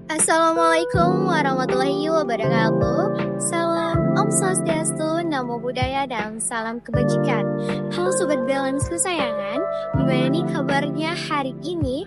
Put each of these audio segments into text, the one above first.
Assalamualaikum warahmatullahi wabarakatuh. Salam Om Swastiastu, Namo Buddhaya, dan salam kebajikan. Halo Sobat Balance kesayangan, gimana nih kabarnya hari ini?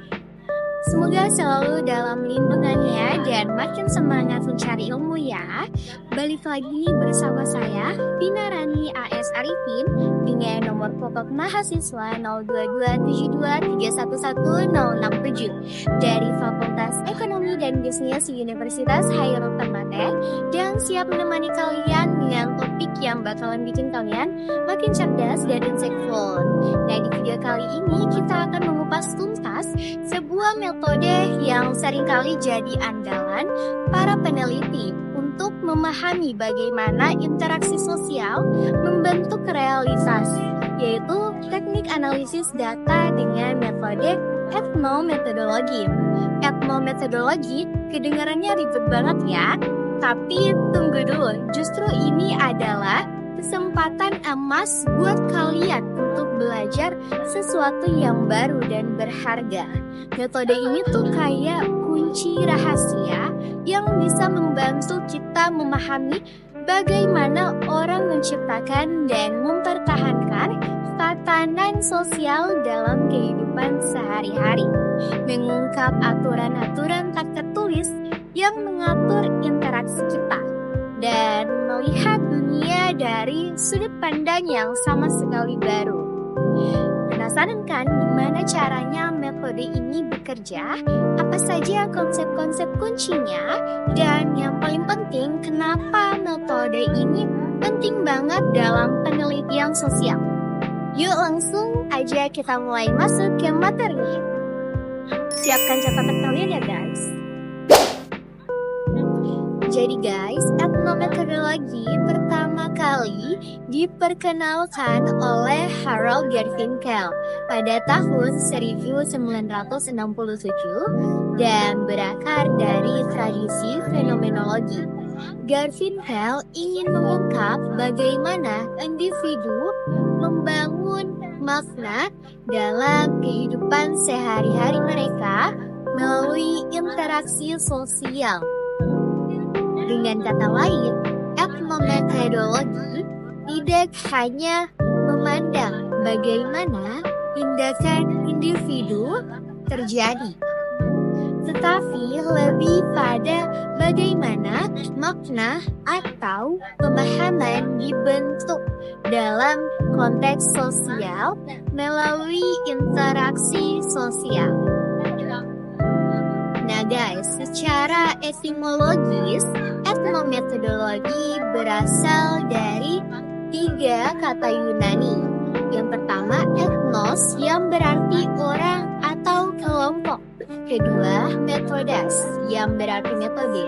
Semoga selalu dalam lindungannya dan makin semangat mencari ilmu ya. Balik lagi bersama saya, Vina Rani AS Arifin, dengan nomor pokok mahasiswa 02272311067 dari Fakultas Ekonomi dan Bisnis Universitas Hairul Tanjung, dan siap menemani kalian dengan topik yang bakalan bikin kalian makin cerdas dan insightful. Nah, di video kali ini kita akan mengupas tuntas sebuah metode yang seringkali jadi andalan para peneliti untuk memahami bagaimana interaksi sosial membentuk realitas, yaitu teknik analisis data dengan metode etnometodologi. Etnometodologi kedengarannya ribet banget ya, tapi tunggu dulu, justru ini adalah kesempatan emas buat kalian untuk belajar sesuatu yang baru dan berharga. Metode ini tuh kayak kunci rahasia yang bisa membantu kita memahami bagaimana orang menciptakan dan mempertahankan tatanan sosial dalam kehidupan sehari-hari, mengungkap aturan-aturan tak tertulis yang mengatur interaksi kita, dan melihat dunia dari sudut pandang yang sama sekali baru. Penasaran kan gimana caranya metode ini bekerja? Apa saja konsep-konsep kuncinya? Dan yang paling penting, kenapa metode ini penting banget dalam penelitian sosial? Yuk langsung aja kita mulai masuk ke materi. Siapkan catatan kalian ya guys. Jadi guys, etnometodologi pertama kali diperkenalkan oleh Harold Garfinkel pada tahun 1967 dan berakar dari tradisi fenomenologi. Garfinkel ingin mengungkap bagaimana individu membangun makna dalam kehidupan sehari-hari mereka melalui interaksi sosial. Dengan kata lain, etnometodologi tidak hanya memandang bagaimana tindakan individu terjadi, tetapi lebih pada bagaimana makna atau pemahaman dibentuk dalam konteks sosial melalui interaksi sosial. Nah guys, secara etimologis, etnometodologi berasal dari 3 kata Yunani. Yang pertama, ethnos yang berarti orang atau kelompok. Kedua, methodos yang berarti metode.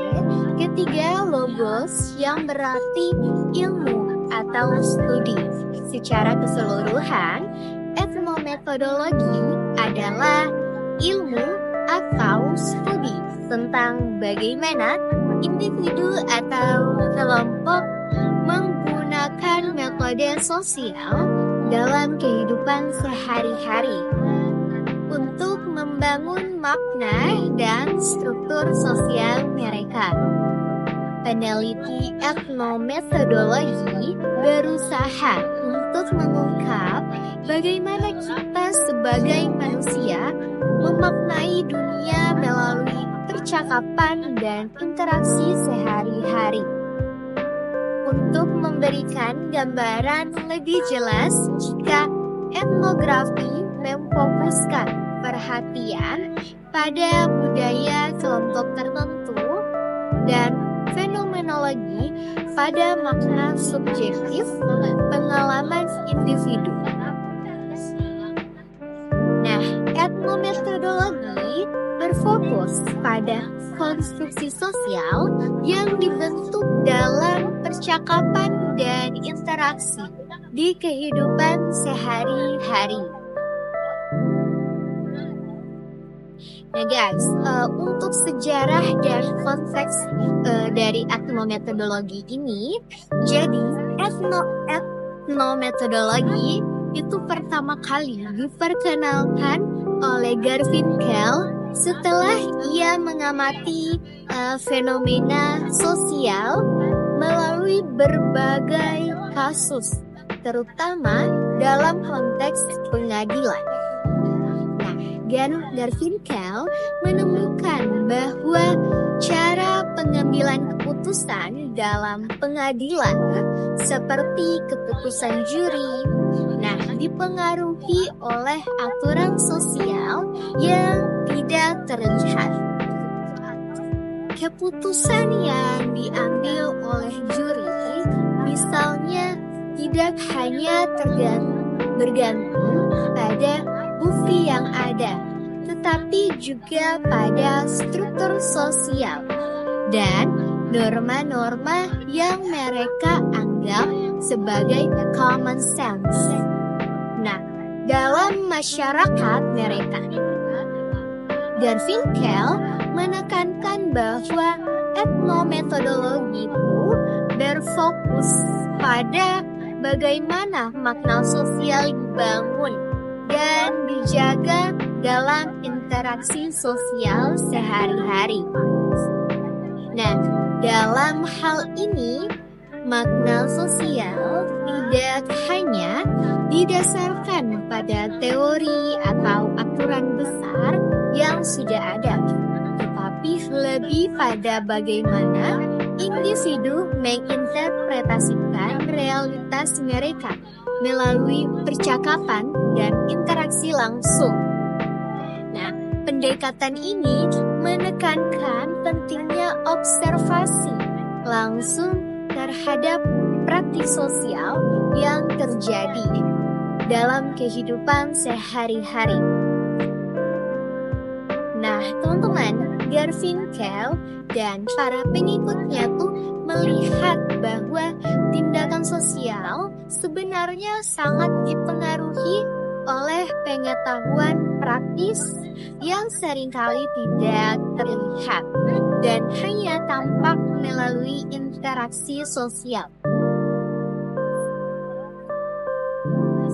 Ketiga, logos yang berarti ilmu atau studi. Secara keseluruhan, etnometodologi adalah ilmu atau studi tentang bagaimana individu atau kelompok menggunakan metode sosial dalam kehidupan sehari-hari untuk membangun makna dan struktur sosial mereka. Peneliti etnometodologi berusaha untuk mengungkap bagaimana kita sebagai manusia memaknai dunia melalui percakapan dan interaksi sehari-hari. Untuk memberikan gambaran lebih jelas, jika etnografi memfokuskan perhatian pada budaya kelompok tertentu dan fenomenologi pada makna subjektif pengalaman individu. Nah, etnometodologi berfokus pada konstruksi sosial yang dibentuk dalam percakapan dan interaksi di kehidupan sehari-hari. Nah guys, untuk sejarah dan konteks dari etnometodologi ini, jadi etnometodologi itu pertama kali diperkenalkan oleh Garfinkel setelah ia mengamati fenomena sosial melalui berbagai kasus, terutama dalam konteks pengadilan. Nah, Garfinkel menemukan bahwa cara pengambilan keputusan dalam pengadilan seperti keputusan juri, nah dipengaruhi oleh aturan sosial yang tidak terlihat. Keputusan yang diambil oleh juri misalnya tidak hanya bergantung pada bukti yang ada, tetapi juga pada struktur sosial dan norma-norma yang mereka anggap sebagai common sense. Nah, dalam masyarakat mereka, Garfinkel menekankan bahwa etnometodologi itu berfokus pada bagaimana makna sosial dibangun dan dijaga dalam interaksi sosial sehari-hari. Nah, dalam hal ini, makna sosial tidak hanya didasarkan pada teori atau aturan besar yang sudah ada, tetapi lebih pada bagaimana individu menginterpretasikan realitas mereka melalui percakapan dan interaksi langsung. Nah, pendekatan ini menekankan pentingnya observasi langsung terhadap praktik sosial yang terjadi dalam kehidupan sehari-hari. Nah, teman-teman, Garfinkel dan para pengikutnya tuh melihat bahwa tindakan sosial sebenarnya sangat dipengaruhi oleh pengetahuan praktis yang seringkali tidak terlihat dan hanya tampak melalui interaksi sosial.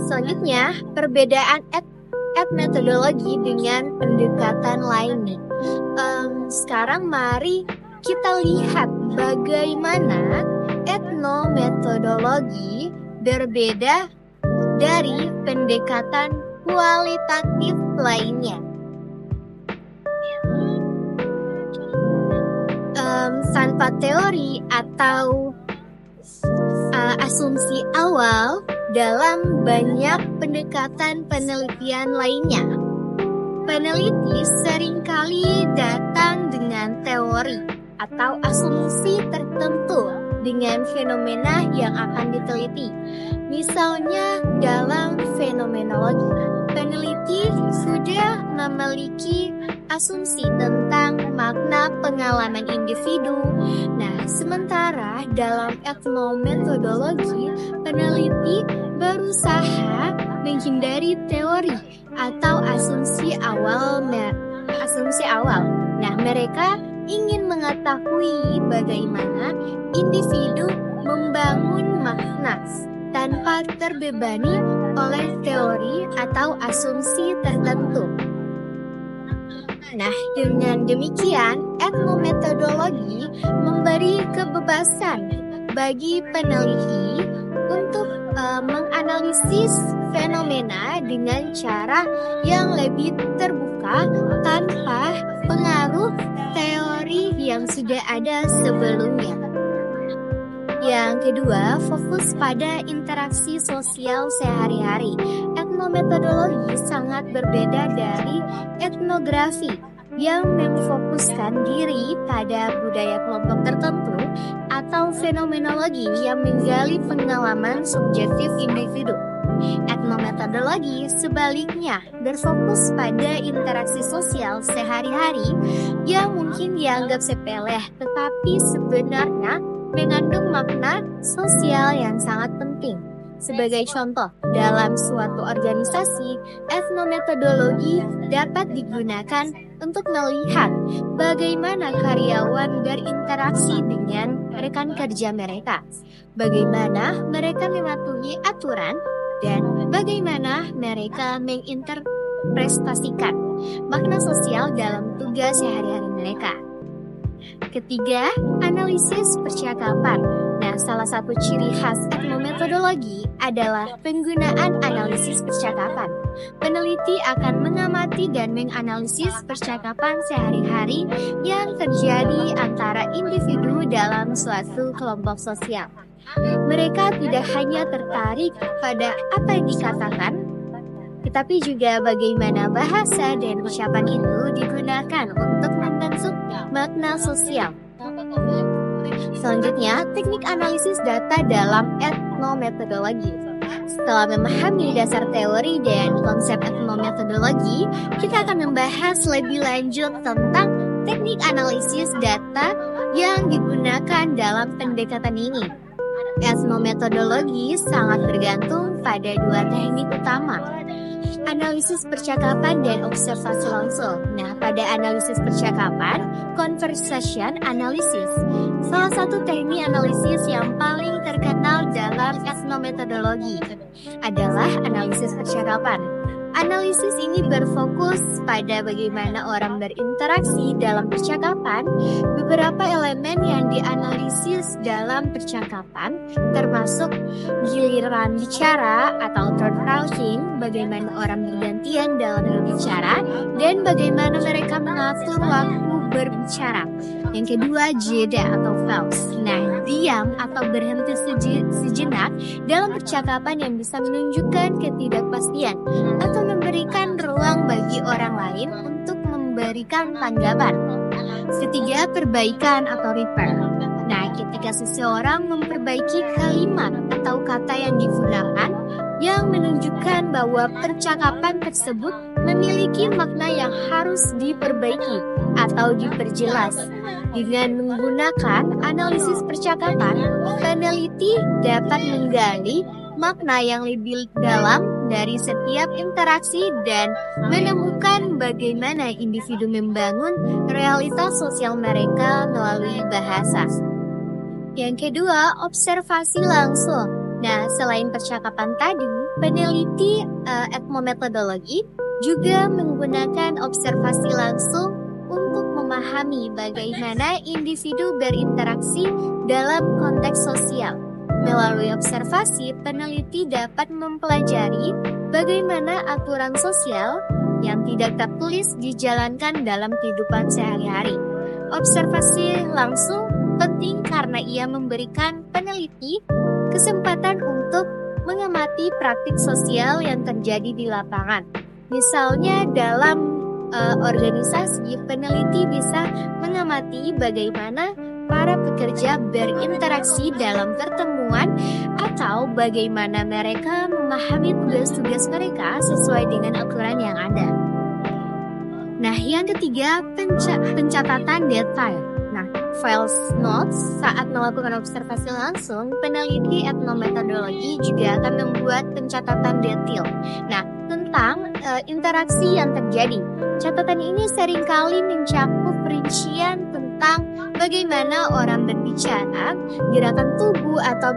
Selanjutnya, perbedaan etnometodologi dengan pendekatan lainnya. Sekarang mari kita lihat bagaimana etnometodologi berbeda dari pendekatan kualitatif lainnya. Tanpa teori atau asumsi awal dalam banyak pendekatan penelitian lainnya, peneliti seringkali datang dengan teori atau asumsi tertentu dengan fenomena yang akan diteliti. Misalnya dalam fenomenologi, peneliti sudah memiliki asumsi tentang makna pengalaman individu. Nah, sementara dalam etnometodologi, peneliti berusaha menghindari teori atau asumsi awal. Nah, mereka ingin mengetahui bagaimana individu membangun makna tanpa terbebani oleh teori atau asumsi tertentu. Nah, dengan demikian, etnometodologi memberi kebebasan bagi peneliti untuk menganalisis fenomena dengan cara yang lebih terbuka tanpa pengaruh teori yang sudah ada sebelumnya. Yang kedua, fokus pada interaksi sosial sehari-hari. Etnometodologi sangat berbeda dari etnografi yang memfokuskan diri pada budaya kelompok tertentu atau fenomenologi yang menggali pengalaman subjektif individu. Etnometodologi sebaliknya berfokus pada interaksi sosial sehari-hari yang mungkin dianggap sepele, tetapi sebenarnya mengandung makna sosial yang sangat penting. Sebagai contoh, dalam suatu organisasi, etnometodologi dapat digunakan untuk melihat bagaimana karyawan berinteraksi dengan rekan kerja mereka, bagaimana mereka mematuhi aturan, dan bagaimana mereka menginterpretasikan makna sosial dalam tugas sehari-hari mereka. Ketiga, analisis percakapan. Nah, salah satu ciri khas etnometodologi adalah penggunaan analisis percakapan. Peneliti akan mengamati dan menganalisis percakapan sehari-hari yang terjadi antara individu dalam suatu kelompok sosial. Mereka tidak hanya tertarik pada apa yang dikatakan, tetapi juga bagaimana bahasa dan ucapan itu digunakan untuk membentuk makna sosial. Selanjutnya, teknik analisis data dalam etnometodologi. Setelah memahami dasar teori dan konsep etnometodologi, kita akan membahas lebih lanjut tentang teknik analisis data yang digunakan dalam pendekatan ini. Etnometodologi sangat bergantung pada dua teknik utama, analisis percakapan dan observasi langsung. Nah, pada analisis percakapan, conversation analysis, salah satu teknik analisis yang paling terkenal dalam etnometodologi adalah analisis percakapan. Analisis ini berfokus pada bagaimana orang berinteraksi dalam percakapan. Beberapa elemen yang dianalisis dalam percakapan termasuk giliran bicara atau turn talking, bagaimana orang bergantian dalam berbicara, dan bagaimana mereka mengatur waktu berbicara. Yang kedua, jeda atau pause. Nah, diam atau berhenti sejenak dalam percakapan yang bisa menunjukkan ketidakpastian atau memberikan ruang bagi orang lain untuk memberikan tanggapan. Ketiga, perbaikan atau repair. Nah, ketika seseorang memperbaiki kalimat atau kata yang digunakan yang menunjukkan bahwa percakapan tersebut memiliki makna yang harus diperbaiki atau diperjelas. Dengan menggunakan analisis percakapan, peneliti dapat menggali makna yang lebih dalam dari setiap interaksi dan menemukan bagaimana individu membangun realitas sosial mereka melalui bahasa. Yang kedua, observasi langsung. Nah, selain percakapan tadi, peneliti etnometodologi juga menggunakan observasi langsung untuk memahami bagaimana individu berinteraksi dalam konteks sosial. Melalui observasi, peneliti dapat mempelajari bagaimana aturan sosial yang tidak tertulis dijalankan dalam kehidupan sehari-hari. Observasi langsung penting karena ia memberikan peneliti kesempatan untuk mengamati praktik sosial yang terjadi di lapangan. Misalnya dalam organisasi, peneliti bisa mengamati bagaimana para pekerja berinteraksi dalam pertemuan atau bagaimana mereka memahami tugas-tugas mereka sesuai dengan aturan yang ada. Nah, yang ketiga, pencatatan detail. Nah, files notes saat melakukan observasi langsung, peneliti etnometodologi juga akan membuat pencatatan detail. Nah, tentang interaksi yang terjadi. Catatan ini seringkali mencakup rincian tentang bagaimana orang berbicara, gerakan tubuh atau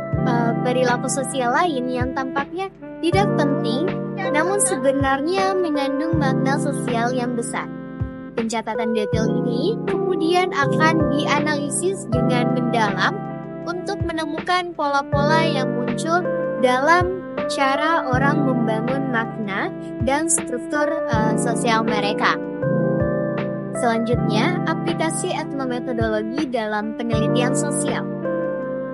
perilaku sosial lain yang tampaknya tidak penting, namun sebenarnya mengandung makna sosial yang besar. Pencatatan detail ini kemudian akan dianalisis dengan mendalam untuk menemukan pola-pola yang muncul dalam cara orang membangun makna dan struktur sosial mereka. Selanjutnya, aplikasi etnometodologi dalam penelitian sosial.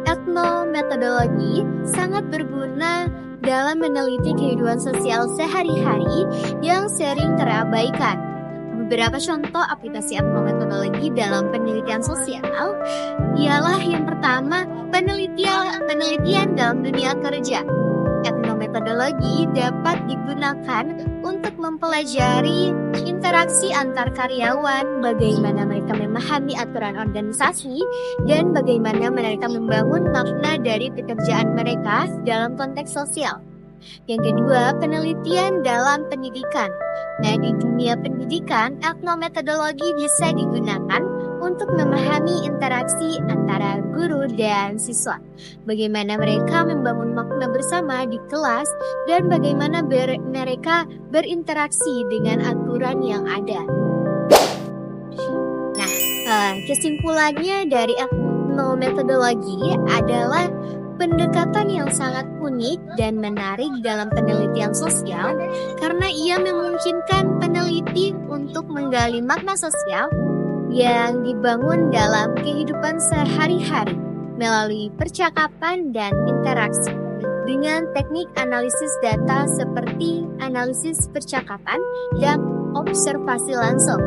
Etnometodologi sangat berguna dalam meneliti kehidupan sosial sehari-hari yang sering terabaikan. beberapa contoh aplikasi etnometodologi dalam penelitian sosial ialah yang pertama, penelitian dalam dunia kerja. Etnometodologi dapat digunakan untuk mempelajari interaksi antar karyawan, bagaimana mereka memahami aturan organisasi, dan bagaimana mereka membangun makna dari pekerjaan mereka dalam konteks sosial. Yang kedua, penelitian dalam pendidikan. Nah, di dunia pendidikan, etnometodologi bisa digunakan untuk memahami interaksi antara guru dan siswa. Bagaimana mereka membangun makna bersama di kelas dan bagaimana mereka berinteraksi dengan aturan yang ada. Nah, kesimpulannya dari etnometodologi adalah pendekatan yang sangat unik dan menarik dalam penelitian sosial karena ia memungkinkan peneliti untuk menggali makna sosial yang dibangun dalam kehidupan sehari-hari melalui percakapan dan interaksi dengan teknik analisis data seperti analisis percakapan dan observasi langsung.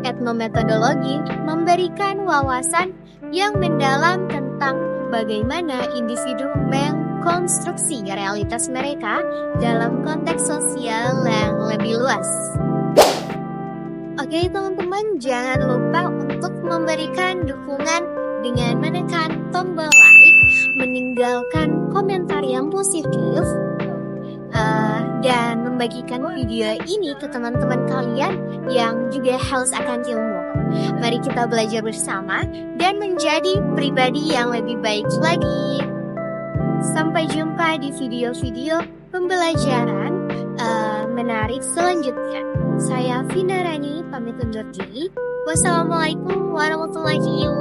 Etnometodologi memberikan wawasan yang mendalam tentang bagaimana individu mengkonstruksi realitas mereka dalam konteks sosial yang lebih luas. Oke teman-teman, jangan lupa untuk memberikan dukungan dengan menekan tombol like, meninggalkan komentar yang positif, dan membagikan video ini ke teman-teman kalian yang juga haus akan ilmu. Mari kita belajar bersama dan menjadi pribadi yang lebih baik lagi. Sampai jumpa di video-video pembelajaran menarik selanjutnya. Saya Vina Rani, pamit undur diri. Wassalamualaikum warahmatullahi wabarakatuh.